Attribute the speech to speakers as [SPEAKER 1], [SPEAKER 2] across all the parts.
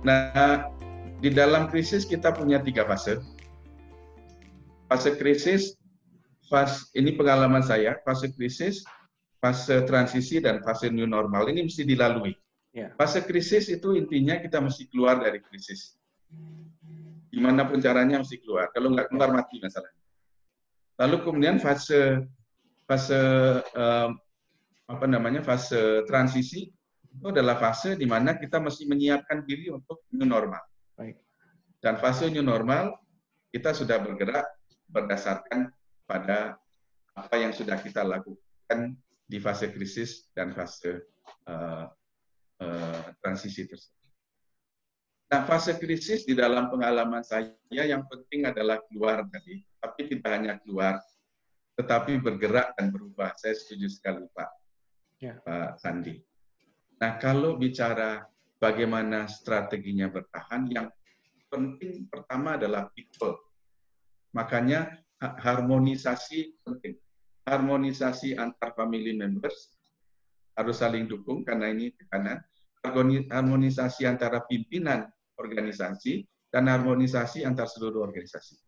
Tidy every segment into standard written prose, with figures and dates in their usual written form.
[SPEAKER 1] Nah, di dalam krisis kita punya 3 fase. Fase krisis, ini pengalaman saya, fase krisis, fase transisi, dan fase new normal. Ini mesti dilalui. Fase krisis itu intinya kita mesti keluar dari krisis. Gimana pun caranya mesti keluar. Kalau nggak keluar mati masalahnya. Lalu kemudian fase transisi itu adalah fase di mana kita mesti menyiapkan diri untuk new normal. Dan fase new normal kita sudah bergerak berdasarkan pada apa yang sudah kita lakukan di fase krisis dan fase transisi tersebut. Nah, fase krisis di dalam pengalaman saya yang penting adalah keluar tadi, tapi tidak hanya keluar, tetapi bergerak dan berubah. Saya setuju sekali, Pak Sandi. Nah, kalau bicara bagaimana strateginya bertahan, yang penting pertama adalah people. Makanya harmonisasi penting. Harmonisasi antar family members harus saling dukung karena ini tekanan. Harmonisasi antara pimpinan organisasi dan harmonisasi antar seluruh organisasi.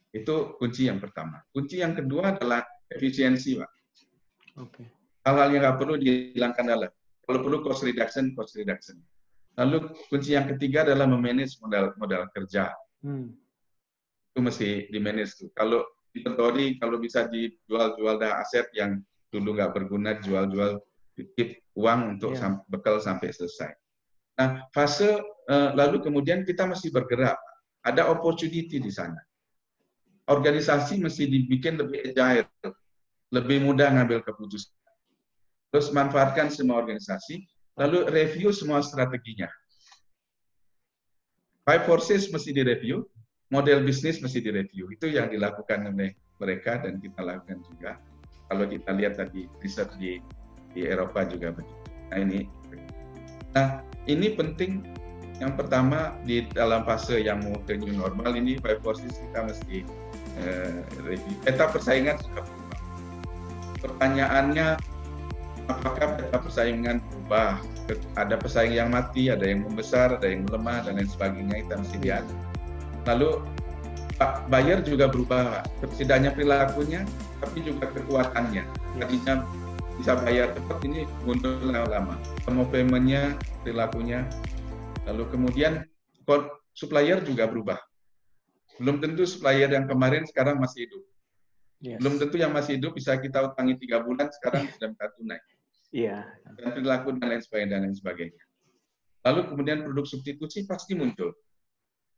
[SPEAKER 1] Itu kunci yang pertama. Kunci yang kedua adalah efisiensi, Pak. Hal-hal yang nggak perlu dihilangkan adalah kalau perlu cost reduction. Lalu kunci yang ketiga adalah memanage modal kerja. Itu mesti di-manage tuh. Kalau dipertori, kalau bisa dijual aset yang dulu nggak berguna, jual titip uang untuk bekal sampai selesai. Nah, fase lalu kemudian kita mesti bergerak. Ada opportunity di sana. Organisasi mesti dibikin lebih agile, lebih mudah ngambil keputusan. Terus manfaatkan semua organisasi, lalu review semua strateginya. 5 forces mesti direview, model bisnis mesti direview. Itu yang dilakukan oleh mereka dan kita lakukan juga. Kalau kita lihat tadi riset di Eropa juga begitu. Nah, ini penting. Yang pertama di dalam fase yang mau ke new normal ini 5 forces kita mesti review. Peta persaingan sudah berubah. Pertanyaannya, apakah peta persaingan berubah? Ada pesaing yang mati, ada yang membesar, ada yang melemah, dan lain sebagainya. Kita mesti lihat. Lalu buyer juga berubah, tidak hanya perilakunya, tapi juga kekuatannya. Tadinya bisa bayar cepat, ini mundur lama. Mau payment-nya, perilakunya. Lalu kemudian supplier juga berubah. Belum tentu supplier yang kemarin sekarang masih hidup. Belum tentu yang masih hidup bisa kita utangi 3 bulan, sekarang sudah minta tunai. Dan perilaku dan lain sebagainya. Lalu kemudian produk substitusi pasti muncul.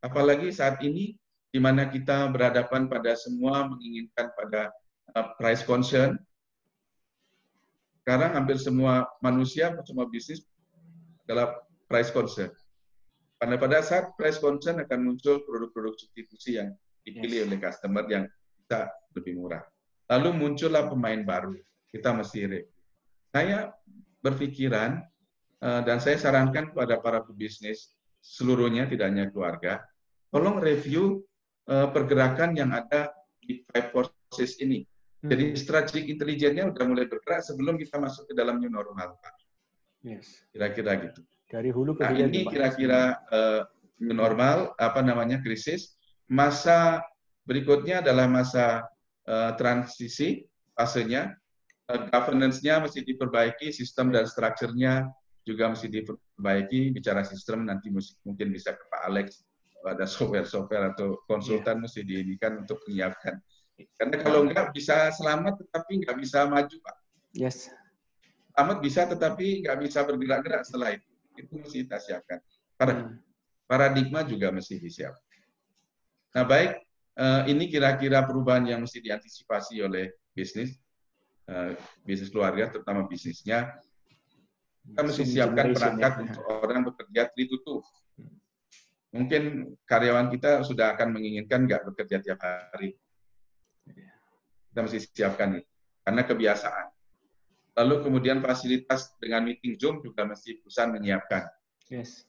[SPEAKER 1] Apalagi saat ini, di mana kita berhadapan pada semua menginginkan pada price concern. Sekarang hampir semua manusia, semua bisnis adalah price concern. Pada saat price concern akan muncul produk-produk substitusi yang dipilih oleh customer yang bisa lebih murah. Lalu muncullah pemain baru. Kita mesti review. Saya berpikiran dan saya sarankan kepada para pebisnis seluruhnya, tidak hanya keluarga, tolong review pergerakan yang ada di 5 forces ini. Jadi strategic intelligence-nya udah mulai bergerak sebelum kita masuk ke dalam new normal, Pak. Kira-kira gitu.
[SPEAKER 2] Dari hulu ke
[SPEAKER 1] hilir. Nah, ini kira-kira new normal, krisis. Masa berikutnya adalah masa transisi, fasenya. Governance-nya mesti diperbaiki, sistem dan strukturnya juga mesti diperbaiki. Bicara sistem nanti mungkin bisa ke Pak Alex, ada software atau konsultan mesti diindikan untuk menyiapkan. Karena kalau enggak bisa selamat tetapi nggak bisa maju, Pak. Selamat bisa tetapi nggak bisa bergerak-gerak setelah itu. Itu mesti kita siapkan. Paradigma juga mesti disiapkan. Nah, baik, ini kira-kira perubahan yang mesti diantisipasi oleh bisnis keluarga, terutama bisnisnya. Kita mesti siapkan perangkat untuk orang bekerja 3-2. Mungkin karyawan kita sudah akan menginginkan nggak bekerja tiap hari. Kita mesti siapkan itu, karena kebiasaan. Lalu kemudian fasilitas dengan meeting Zoom juga mesti perusahaan menyiapkan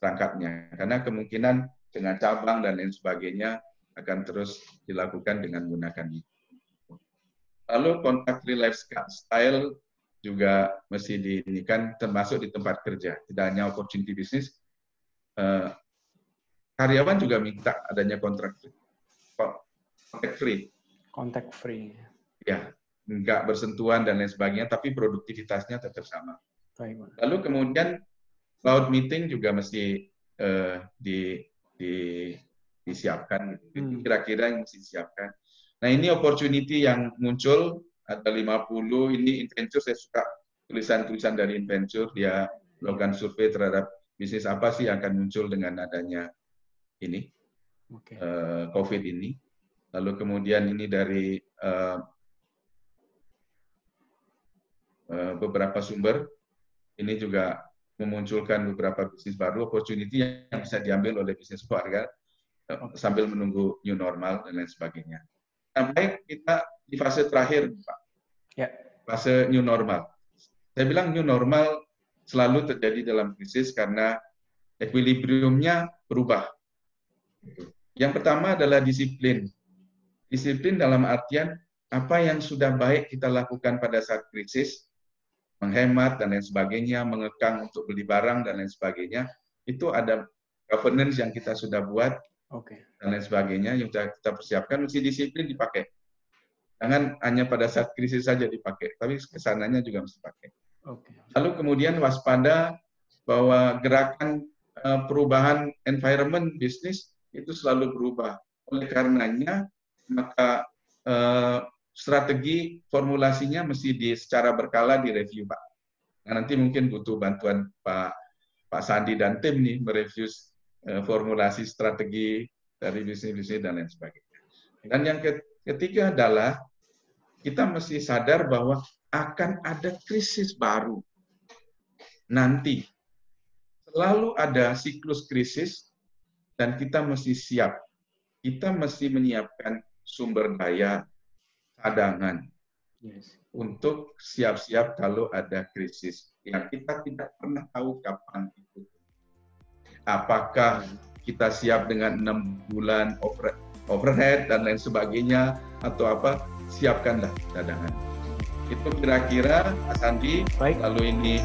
[SPEAKER 1] perangkatnya. Karena kemungkinan dengan cabang dan lain sebagainya akan terus dilakukan dengan menggunakan itu. Lalu contact free lifestyle juga mesti diinikan termasuk di tempat kerja. Tidak hanya opportunity bisnis, karyawan juga minta adanya kontak free.
[SPEAKER 2] Kontak free.
[SPEAKER 1] Ya, nggak bersentuhan dan lain sebagainya, tapi produktivitasnya tetap sama.
[SPEAKER 2] Baik, Pak.
[SPEAKER 1] Lalu kemudian cloud meeting juga mesti disiapkan. Itu kira-kira yang mesti disiapkan. Nah, ini opportunity yang muncul, ada 50, ini Inventure, saya suka tulisan-tulisan dari Inventure, dia melakukan survei terhadap bisnis apa sih yang akan muncul dengan adanya ini, COVID ini. Lalu kemudian ini dari beberapa sumber, ini juga memunculkan beberapa bisnis baru, opportunity yang bisa diambil oleh bisnis keluarga sambil menunggu new normal dan lain sebagainya. Sampai kita di fase terakhir, Pak.
[SPEAKER 2] Ya.
[SPEAKER 1] Fase new normal. Saya bilang new normal selalu terjadi dalam krisis karena equilibriumnya berubah. Yang pertama adalah disiplin. Disiplin dalam artian apa yang sudah baik kita lakukan pada saat krisis, menghemat dan lain sebagainya, mengekang untuk beli barang dan lain sebagainya, itu ada governance yang kita sudah buat dan lain sebagainya yang kita persiapkan, mesti disiplin dipakai. Jangan hanya pada saat krisis saja dipakai, tapi kesananya juga mesti pakai. Lalu kemudian waspada bahwa gerakan perubahan environment bisnis itu selalu berubah. Oleh karenanya, maka strategi formulasinya mesti secara berkala direview, Pak. Nah, nanti mungkin butuh bantuan Pak Sandi dan tim nih mereview formulasi strategi dari bisnis-bisnis dan lain sebagainya. Dan yang ketiga adalah kita mesti sadar bahwa akan ada krisis baru. Nanti selalu ada siklus krisis dan kita mesti siap. Kita mesti menyiapkan sumber daya cadangan untuk siap-siap kalau ada krisis yang kita tidak pernah tahu kapan itu. Apakah kita siap dengan 6 bulan overhead dan lain sebagainya atau apa? Siapkanlah cadangan. Itu kira-kira Mas Andi. Baik. Lalu ini